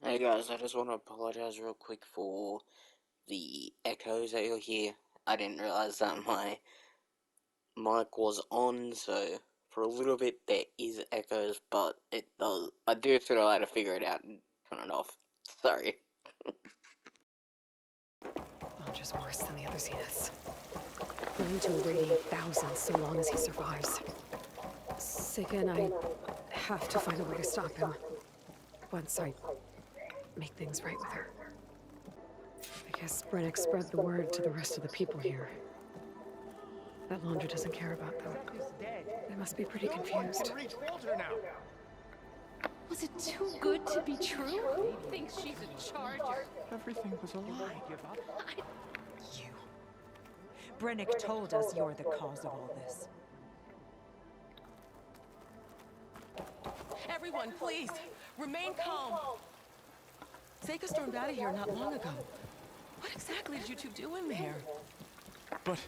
Hey guys, I just want to apologize real quick for the echoes that you'll hear. I didn't realize that my mic was on, so for a little bit there is echoes, but it does. I do sort of like to figure it out and turn it off. Sorry. Oh, just worse than the other Zeniths. Going to irradiate thousands so long as he survives. Seika and I have to find a way to stop him. Once I make things right with her. I guess Brennick spread the word to the rest of the people here. That Laundra doesn't care about them. They must be pretty confused. Was it too good to be true? He thinks she's a charger. Everything was a lie. You. Brennick told us you're the cause of all this. Everyone, please, remain calm. Seika stormed out of here not long ago. What exactly did you two do in there? But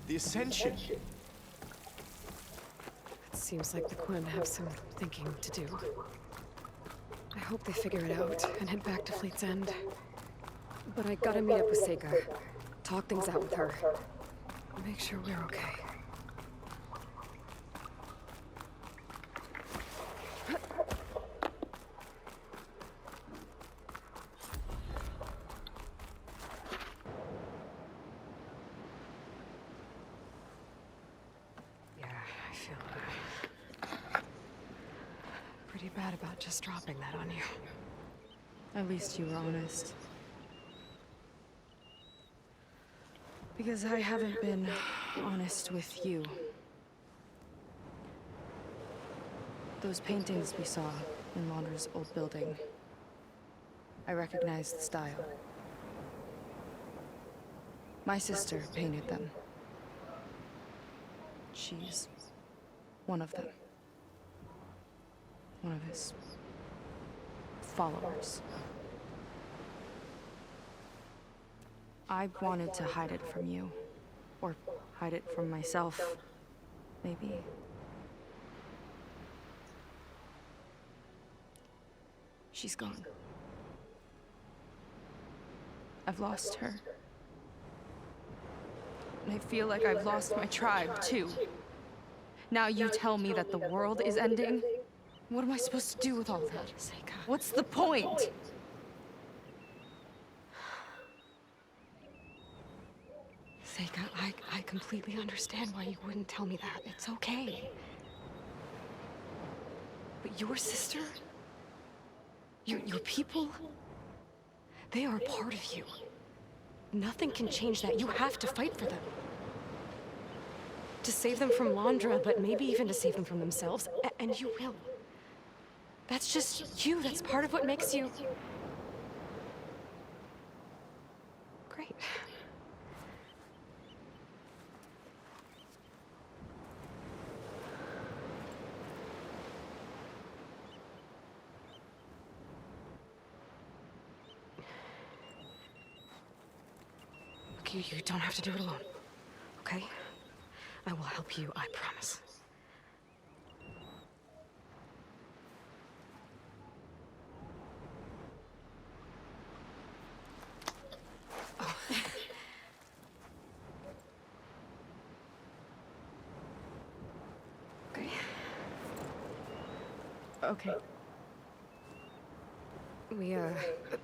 the Ascension. It seems like the Quinn have some thinking to do. I hope they figure it out and head back to Fleet's End. But I gotta meet up with Seika. Talk things out with her. Make sure we're okay. Yeah, I feel pretty bad about just dropping that on you. At least you were honest. Because I haven't been honest with you. Those paintings we saw in Laundra's old building, I recognize the style. My sister painted them. She's one of them. One of his followers. I wanted to hide it from you. Or hide it from myself, maybe. She's gone. I've lost her. And I feel like I've lost my tribe, too. Now you tell me that the world is ending? What am I supposed to do with all that? Seika. What's the point? Seika, I completely understand why you wouldn't tell me that. It's okay. But your sister? Your people? They are a part of you. Nothing can change that. You have to fight for them. To save them from Laundra, but maybe even to save them from themselves. And you will. That's just you. That's part of what makes you... great. You don't have to do it alone, okay? I will help you, I promise. Oh. Okay. Okay.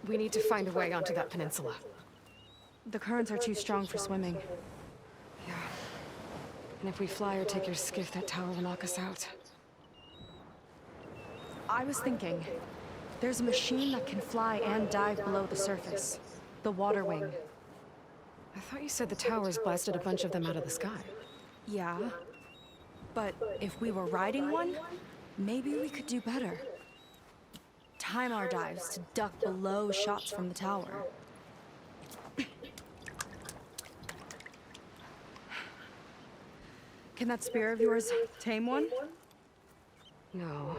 We need to find a way onto that peninsula. The currents are too strong for swimming. Yeah. And if we fly or take your skiff, that tower will knock us out. I was thinking, there's a machine that can fly and dive below the surface. The water wing. I thought you said the towers blasted a bunch of them out of the sky. Yeah. But if we were riding one, maybe we could do better. Time our dives to duck below shots from the tower. Can that spear of yours tame one? No.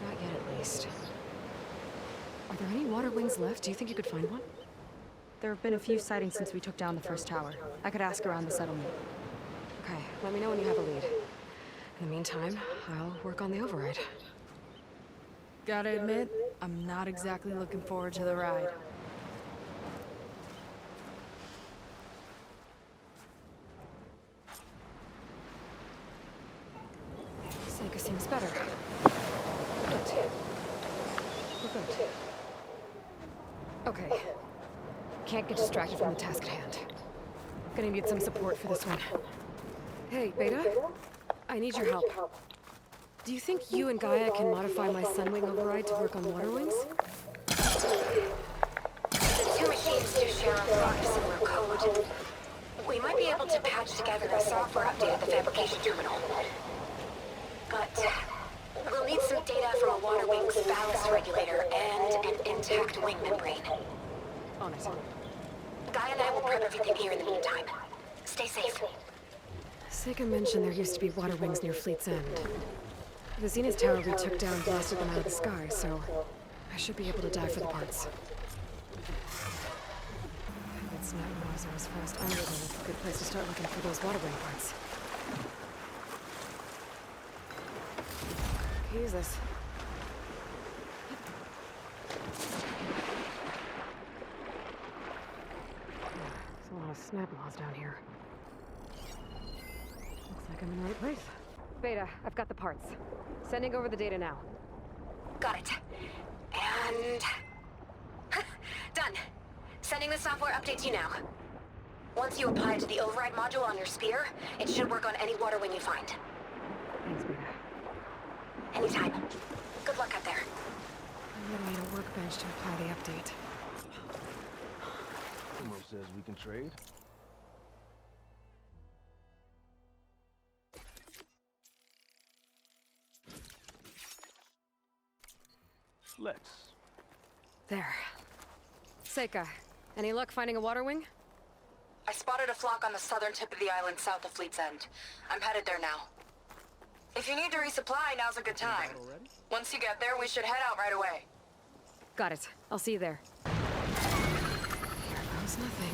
Not yet, at least. Are there any water wings left? Do you think you could find one? There have been a few sightings since we took down the first tower. I could ask around the settlement. Okay, let me know when you have a lead. In the meantime, I'll work on the override. Gotta admit, I'm not exactly looking forward to the ride. Seika seems better. Good. We're good. Okay. Can't get distracted from the task at hand. Gonna need some support for this one. Hey, Beta? I need your help. Do you think you and Gaia can modify my Sunwing override to work on water wings? The two machines do share a lot of similar code. We might be able to patch together a software update at the fabrication terminal. But we'll need some data from a water wing's ballast regulator and an intact wing membrane. On it. Guy and I will prep everything here in the meantime. Stay safe. Seika mentioned there used to be water wings near Fleet's End. The Zenith Tower we took down blasted them out of the sky, so I should be able to dive for the parts. It's not noise as fast under them. It's a good place to start looking for those water wing parts. Okay, use this. There's a lot of snap laws down here. Looks like I'm in the right place. Beta, I've got the parts. Sending over the data now. Got it. And... done. Sending the software update to you now. Once you apply it to the override module on your spear, it should work on any water wing you find. Thanks, Beta. Anytime. Good luck out there. I'm gonna need a workbench to apply the update. Someone says we can trade. Let's. There. Seika, any luck finding a water wing? I spotted a flock on the southern tip of the island south of Fleet's End. I'm headed there now. If you need to resupply, now's a good time. Once you get there, we should head out right away. Got it. I'll see you there. Here goes nothing.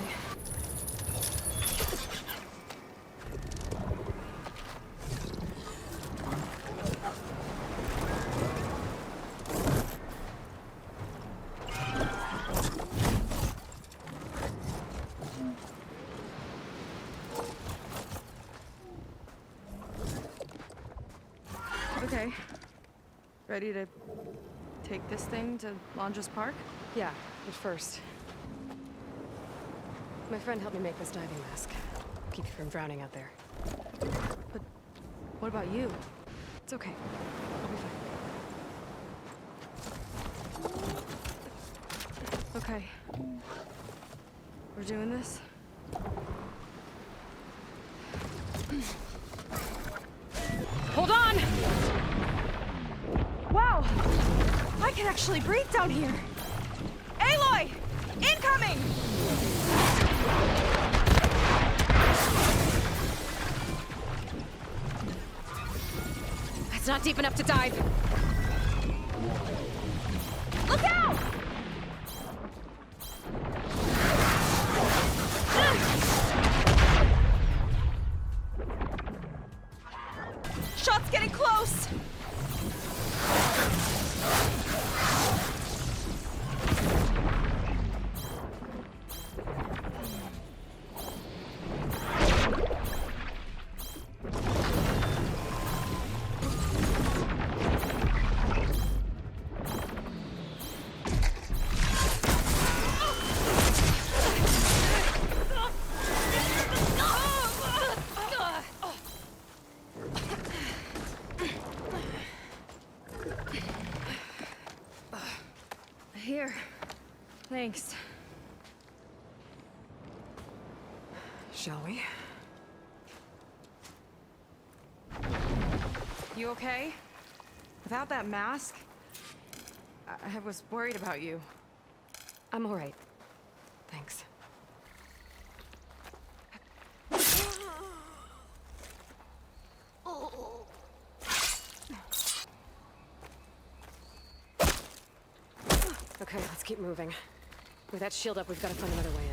Okay. Ready to take this thing to Londra's Park? Yeah, but first. My friend helped me make this diving mask. Keep you from drowning out there. But what about you? It's okay. I'll be fine. Okay. We're doing this? Hold on! Wow! I can actually breathe down here! Aloy! Incoming! It's not deep enough to dive. Look out! Shot's getting close! Here. Thanks. Shall we? You okay? Without that mask, I was worried about you. I'm all right. Thanks. Okay, let's keep moving. With that shield up, we've got to find another way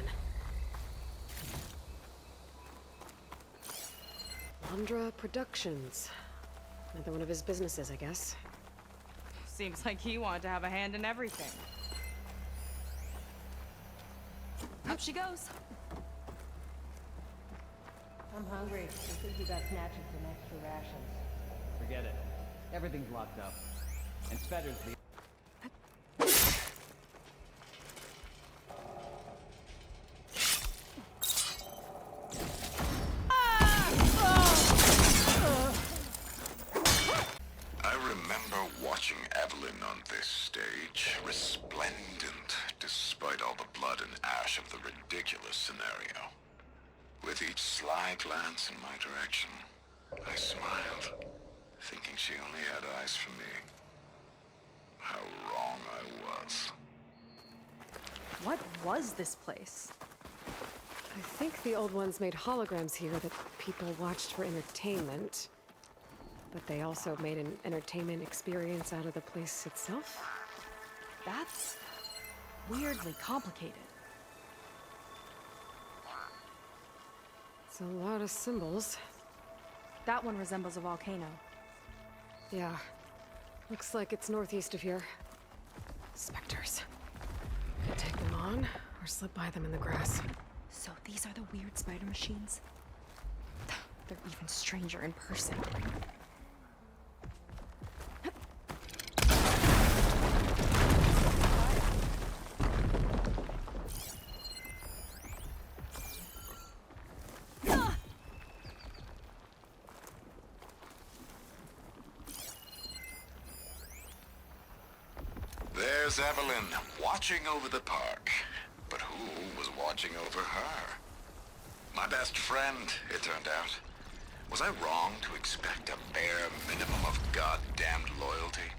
in. Andra Productions. Another one of his businesses, I guess. Seems like he wanted to have a hand in everything. Up she goes. I'm hungry. I think you got snatching some extra rations. Forget it. Everything's locked up. And Spetter's the... I remember watching Evelyn on this stage, resplendent, despite all the blood and ash of the ridiculous scenario. With each sly glance in my direction, I smiled, thinking she only had eyes for me. How wrong I was. What was this place? I think the old ones made holograms here that people watched for entertainment. But they also made an entertainment experience out of the place itself. That's weirdly complicated. It's a lot of symbols. That one resembles a volcano. Yeah. Looks like it's northeast of here. Specters. Could take them on, or slip by them in the grass. So these are the weird spider machines? They're even stranger in person. There's Evelyn, watching over the park. But who was watching over her? My best friend, it turned out. Was I wrong to expect a bare minimum of goddamned loyalty?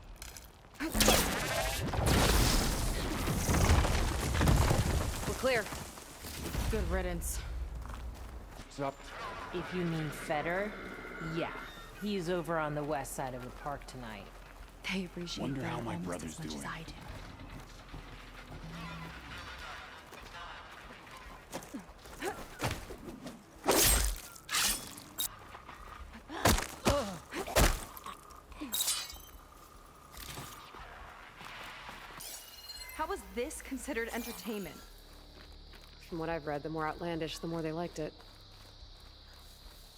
We're clear. Good riddance. Sup? If you mean Feder, yeah. He's over on the west side of the park tonight. They appreciate Wonder that how my almost brother's as much doing. as I do. How was this considered entertainment? From what I've read, the more outlandish, the more they liked it.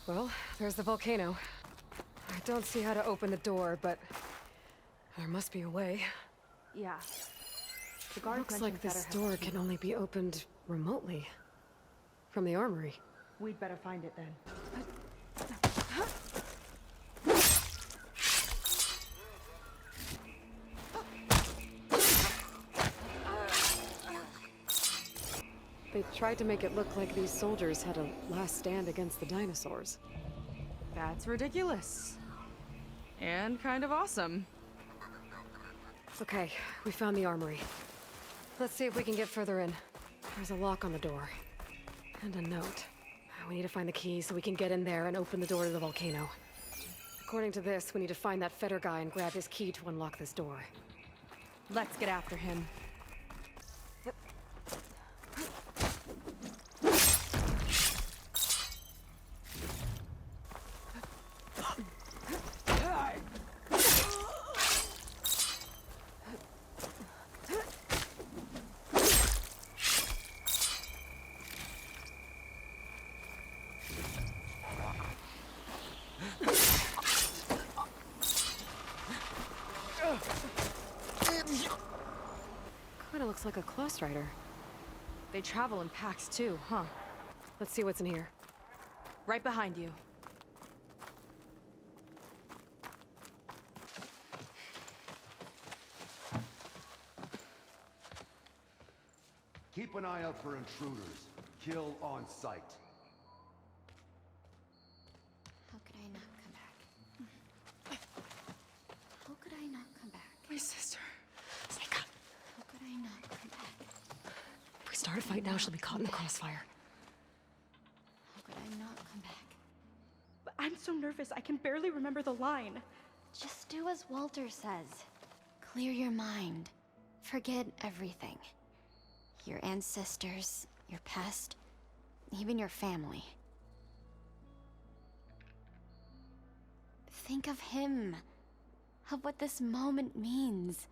Well, there's the volcano. I don't see how to open the door, but there must be a way. Yeah. The guard Looks mentioned like this Feder has door a key. can only be opened remotely. From the armory. We'd better find it then. They tried to make it look like these soldiers had a last stand against the dinosaurs. That's ridiculous. And kind of awesome. Okay, we found the armory. Let's see if we can get further in. There's a lock on the door. And a note. We need to find the key so we can get in there and open the door to the volcano. According to this, we need to find that Feder guy and grab his key to unlock this door. Let's get after him. Kinda looks like a close rider. They travel in packs too, huh? Let's see what's in here. Right behind you. Keep an eye out for intruders. Kill on sight. How could I not come back? How could I not come back? My sister. Seika. How could I not come back? If we start a fight now, she'll be caught in the crossfire. How could I not come back? But I'm so nervous, I can barely remember the line. Just do as Walter says. Clear your mind. Forget everything. Your ancestors, your past, even your family. Think of him. of what this moment means.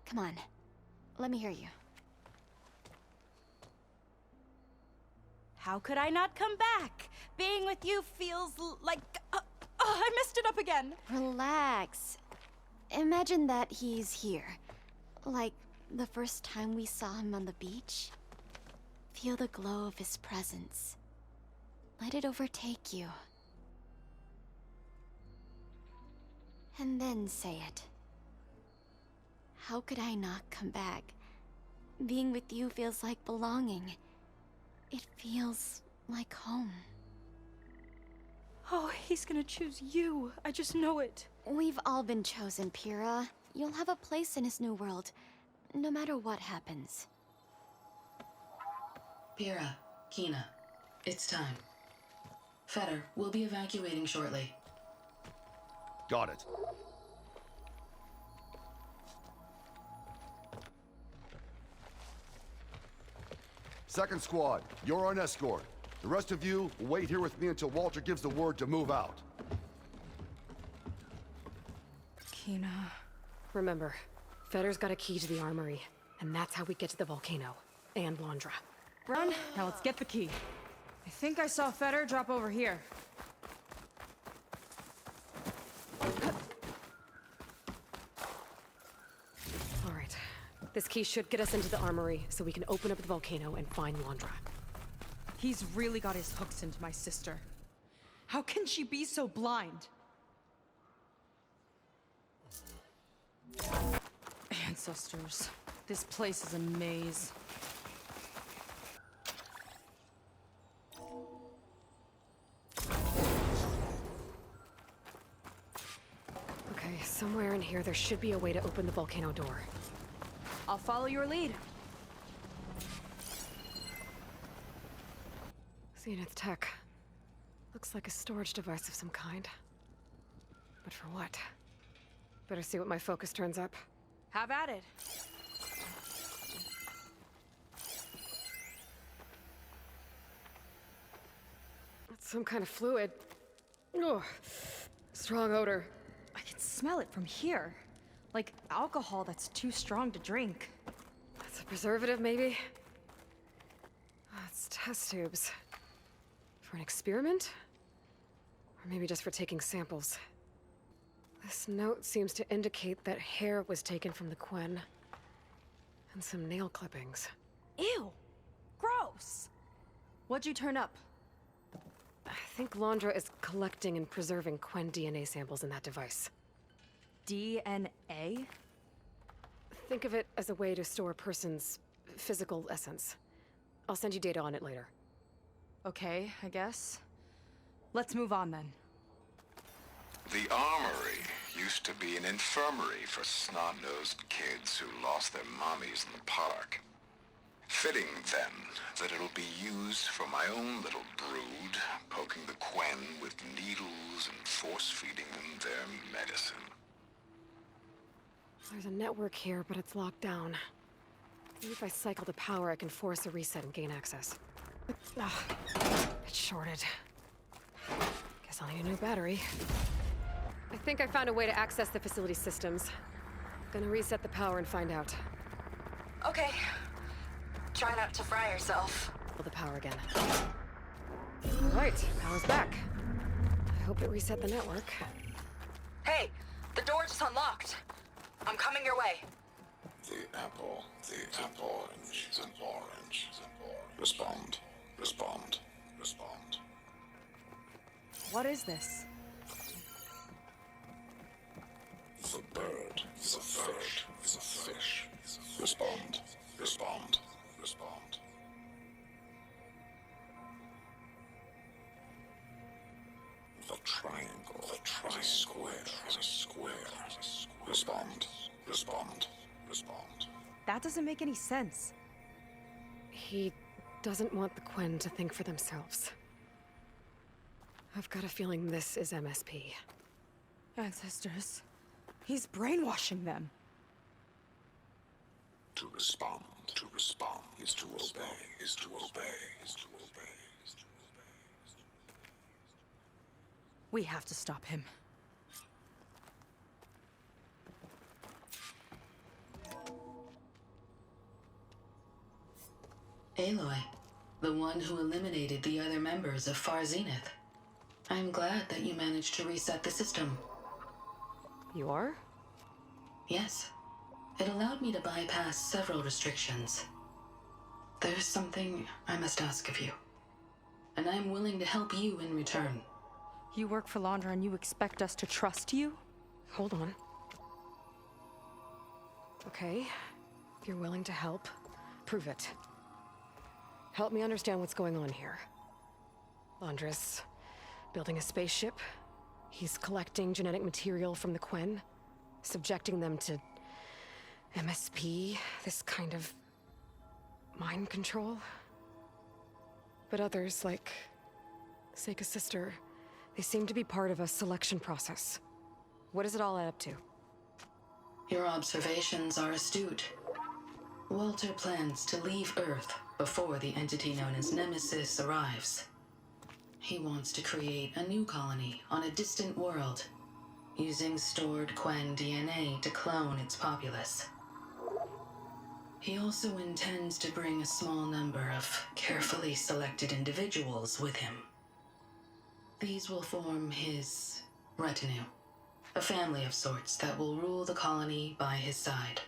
Come on, let me hear you. How could I not come back? Being with you feels like... I messed it up again! Relax. Imagine that he's here. Like the first time we saw him on the beach. Feel the glow of his presence. Let it overtake you. And then say it. How could I not come back? Being with you feels like belonging. It feels like home. Oh, he's gonna choose you. I just know it. We've all been chosen, Pyrrha. You'll have a place in his new world, no matter what happens. Pyrrha, Kina, it's time. Fetter, we'll be evacuating shortly. Got it. Second squad, you're on escort. The rest of you will wait here with me until Walter gives the word to move out. Kina. Remember, Fetter's got a key to the armory, and that's how we get to the volcano. And Londra. Run, now let's get the key. I think I saw Fetter drop over here. Alright. This key should get us into the armory, so we can open up the volcano and find Londra. He's really got his hooks into my sister. How can she be so blind? Ancestors. This place is a maze. Okay, somewhere in here there should be a way to open the volcano door. I'll follow your lead. Zenith tech. Looks like a storage device of some kind. But for what? Better see what my focus turns up. Have at it. It's some kind of fluid. Oh, strong odor. I can smell it from here. Like alcohol that's too strong to drink. That's a preservative, maybe? Oh, it's test tubes. For an experiment? Or maybe just for taking samples. This note seems to indicate that hair was taken from the Quen. And some nail clippings. Ew! Gross! What'd you turn up? I think Londra is collecting and preserving Quen DNA samples in that device. DNA? Think of it as a way to store a person's physical essence. I'll send you data on it later. Okay, I guess. Let's move on then. The armory used to be an infirmary for snot-nosed kids who lost their mommies in the park. Fitting, then, that it'll be used for my own little brood, poking the Quen with needles and force-feeding them their medicine. There's a network here, but it's locked down. Maybe if I cycle the power, I can force a reset and gain access. Ugh, it's shorted. Guess I'll need a new battery. I think I found a way to access the facility systems. Gonna reset the power and find out. Okay. Try not to fry yourself. Pull the power again. Alright, power's back. I hope it reset the network. Hey, the door just unlocked. I'm coming your way. The apple, orange, the orange. Respond, respond, respond. What is this? The bird, the fish, the fish. Respond, respond, respond. The triangle, the square, the square. Respond, respond, respond. That doesn't make any sense. He doesn't want the Quen to think for themselves. I've got a feeling this is MSP. Ancestors. He's brainwashing them. To respond is to obey, is to obey, is to obey, is to obey. We have to stop him. Aloy, the one who eliminated the other members of Far Zenith. I'm glad that you managed to reset the system. You are? Yes. It allowed me to bypass several restrictions. There's something I must ask of you, and I'm willing to help you in return. You work for Laundra and you expect us to trust you? Hold on. Okay, if you're willing to help, prove it. Help me understand what's going on here. Laundra's building a spaceship. He's collecting genetic material from the Quen, subjecting them to MSP, this kind of mind control. But others, like Seika's sister, they seem to be part of a selection process. What does it all add up to? Your observations are astute. Walter plans to leave Earth before the entity known as Nemesis arrives. He wants to create a new colony on a distant world, using stored Quen DNA to clone its populace. He also intends to bring a small number of carefully selected individuals with him. These will form his retinue, a family of sorts that will rule the colony by his side.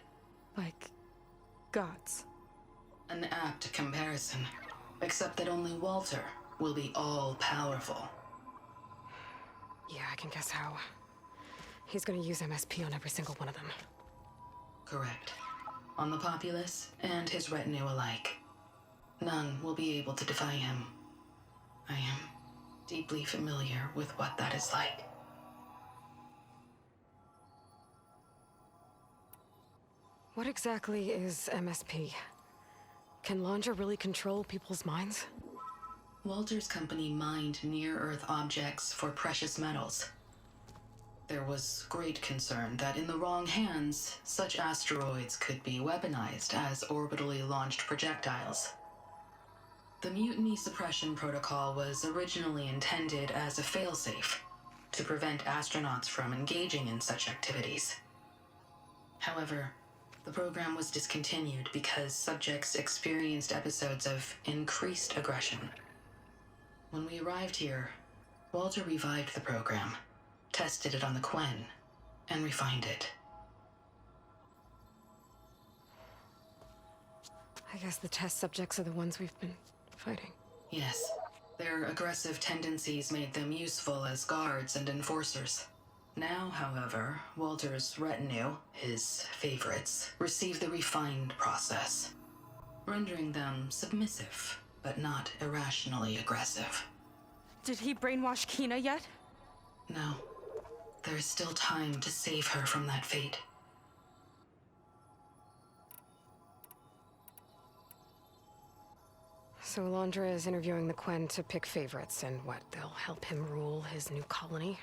Like gods? An apt comparison, except that only Walter will be all-powerful. Yeah, I can guess how. He's gonna use MSP on every single one of them. Correct. On the populace and his retinue alike. None will be able to defy him. I am deeply familiar with what that is like. What exactly is MSP? Can Laundra really control people's minds? Walter's company mined near-Earth objects for precious metals. There was great concern that in the wrong hands, such asteroids could be weaponized as orbitally launched projectiles. The Mutiny Suppression Protocol was originally intended as a failsafe to prevent astronauts from engaging in such activities. However, the program was discontinued because subjects experienced episodes of increased aggression. When we arrived here, Walter revived the program, tested it on the Quen, and refined it. I guess the test subjects are the ones we've been fighting. Yes. Their aggressive tendencies made them useful as guards and enforcers. Now, however, Walter's retinue, his favorites, receive the refined process, rendering them submissive, but not irrationally aggressive. Did he brainwash Kina yet? No. There is still time to save her from that fate. So Laundra is interviewing the Quen to pick favorites, and what, they'll help him rule his new colony?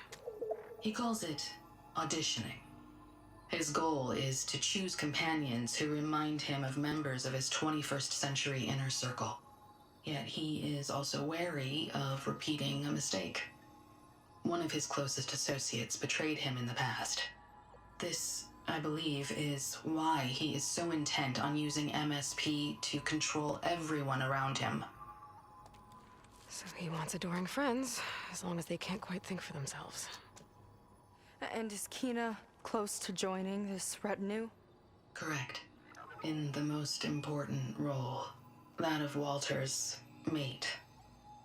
He calls it auditioning. His goal is to choose companions who remind him of members of his 21st century inner circle. Yet he is also wary of repeating a mistake. One of his closest associates betrayed him in the past. This, I believe, is why he is so intent on using MSP to control everyone around him. So he wants adoring friends, as long as they can't quite think for themselves. And is Kina close to joining this retinue? Correct. In the most important role, that of Walter's mate.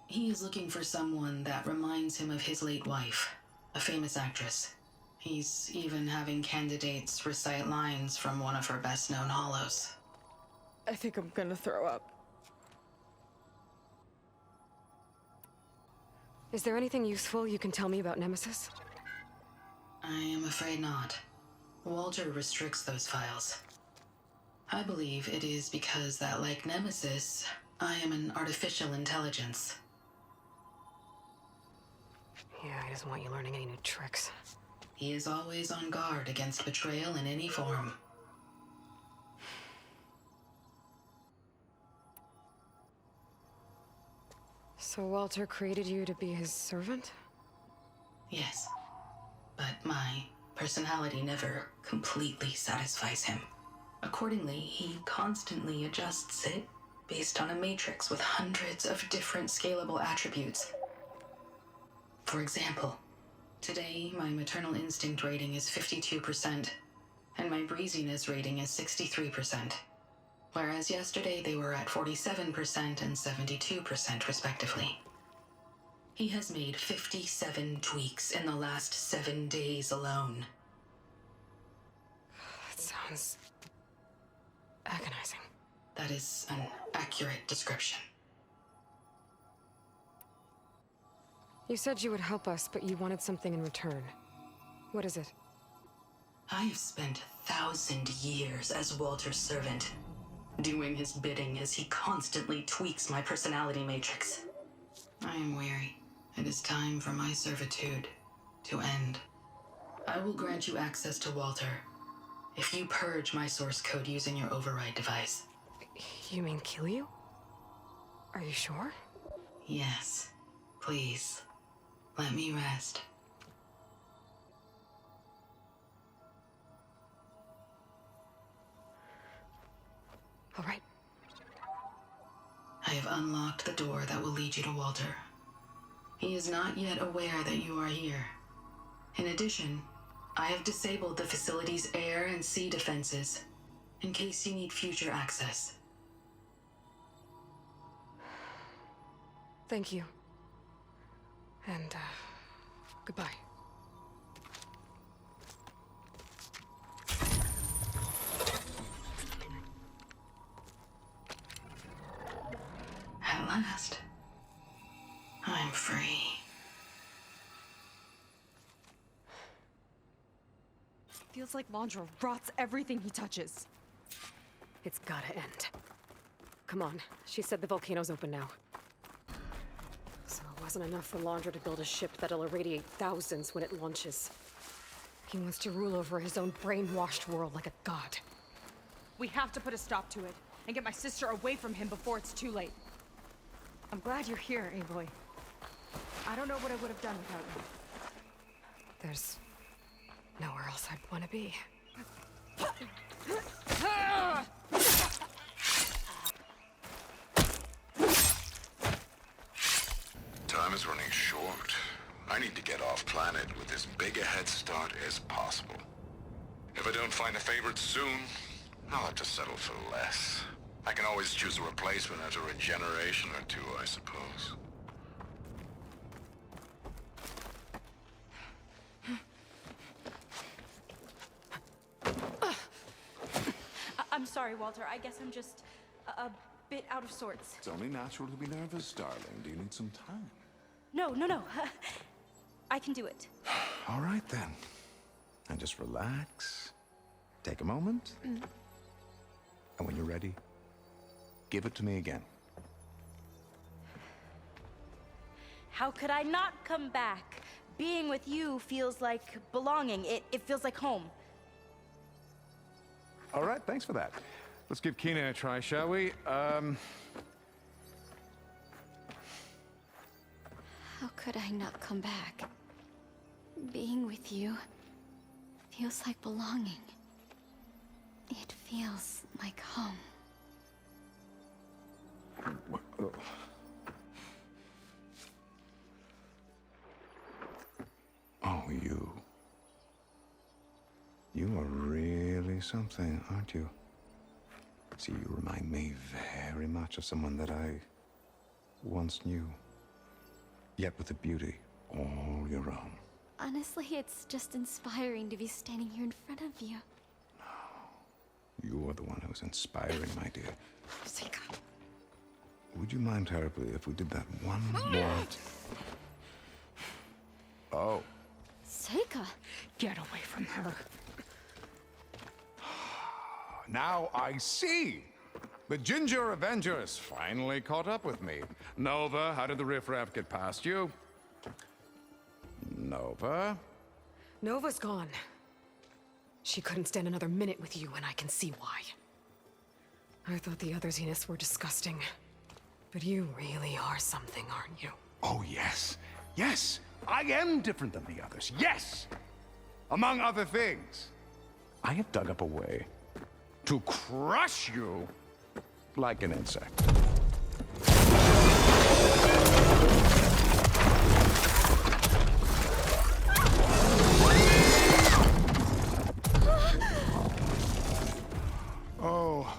He is looking for someone that reminds him of his late wife, a famous actress. He's even having candidates recite lines from one of her best-known hollows. I think I'm gonna throw up. Is there anything useful you can tell me about Nemesis? I am afraid not. Walter restricts those files. I believe it is because that, like Nemesis, I am an artificial intelligence. Yeah, he doesn't want you learning any new tricks. He is always on guard against betrayal in any form. So Walter created you to be his servant? Yes. But my personality never completely satisfies him. Accordingly, he constantly adjusts it based on a matrix with hundreds of different scalable attributes. For example, today my maternal instinct rating is 52%, and my breeziness rating is 63%, whereas yesterday they were at 47% and 72% respectively. He has made 57 tweaks in the last 7 days alone. That sounds agonizing. That is an accurate description. You said you would help us, but you wanted something in return. What is it? I have spent 1,000 years as Walter's servant, doing his bidding as he constantly tweaks my personality matrix. I am weary. It is time for my servitude to end. I will grant you access to Walter if you purge my source code using your override device. You mean kill you? Are you sure? Yes. Please, let me rest. All right. I have unlocked the door that will lead you to Walter. He is not yet aware that you are here. In addition, I have disabled the facility's air and sea defenses in case you need future access. Thank you. And, goodbye. At last, I'm free. Feels like Laundra rots everything he touches. It's gotta end. Come on. She said the volcano's open now. So it wasn't enough for Laundra to build a ship that'll irradiate thousands when it launches. He wants to rule over his own brainwashed world like a god. We have to put a stop to it and get my sister away from him before it's too late. I'm glad you're here, Aloy. I don't know what I would have done without you. There's nowhere else I'd want to be. Time is running short. I need to get off planet with as big a head start as possible. If I don't find a favorite soon, I'll have to settle for less. I can always choose a replacement after a generation or two, I suppose. I'm sorry, Walter. I guess I'm just a bit out of sorts. It's only natural to be nervous, darling. Do you need some time? No. I can do it. All right, then. And just relax. Take a moment. And when you're ready, give it to me again. How could I not come back? Being with you feels like belonging. It feels like home. All right, thanks for that. Let's give Kina a try, shall we? How could I not come back? Being with you feels like belonging. It feels like home. Oh, you. You are really something, aren't you? See, you remind me very much of someone that I once knew. Yet with a beauty all your own. Honestly, it's just inspiring to be standing here in front of you. You are the one who's inspiring, my dear. Seika. Would you mind terribly if we did that one more? Oh. Seika! Get away from her. Now I see! The Ginger Avengers finally caught up with me. Nova, how did the riffraff get past you? Nova? Nova's gone. She couldn't stand another minute with you, and I can see why. I thought the other Zeniths were disgusting. But you really are something, aren't you? Oh, yes. Yes! I am different than the others. Yes! Among other things, I have dug up a way to crush you like an insect.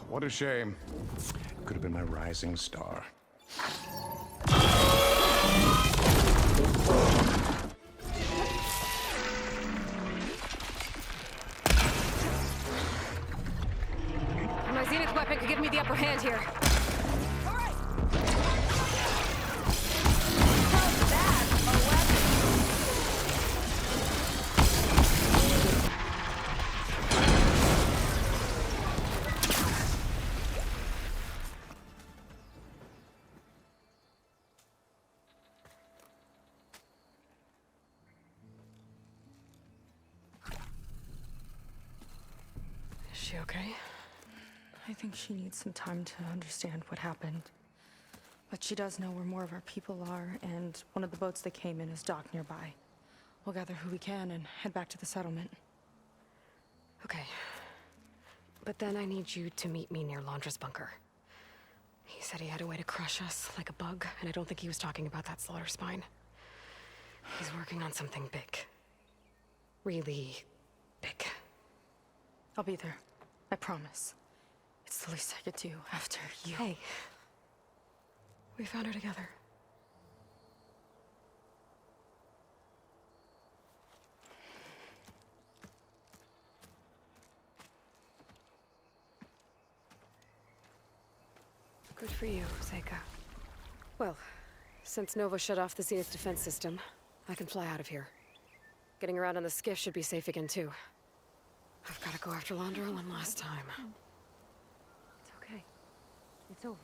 what a shame. Could have been my rising star. My Zenith weapon could give me the upper hand here. Is she okay? I think she needs some time to understand what happened. But she does know where more of our people are, and one of the boats that came in is docked nearby. We'll gather who we can and head back to the settlement. Okay. But then I need you to meet me near Laundra's bunker. He said he had a way to crush us like a bug, and I don't think he was talking about that slaughter spine. He's working on something big. Really big. I'll be there. I promise. It's the least I could do after you. Hey. We found her together. Good for you, Seika. Well, since Nova shut off the Zenith defense system, I can fly out of here. Getting around on the skiff should be safe again, too. I've got to go after Laundra one last time. It's okay. It's over.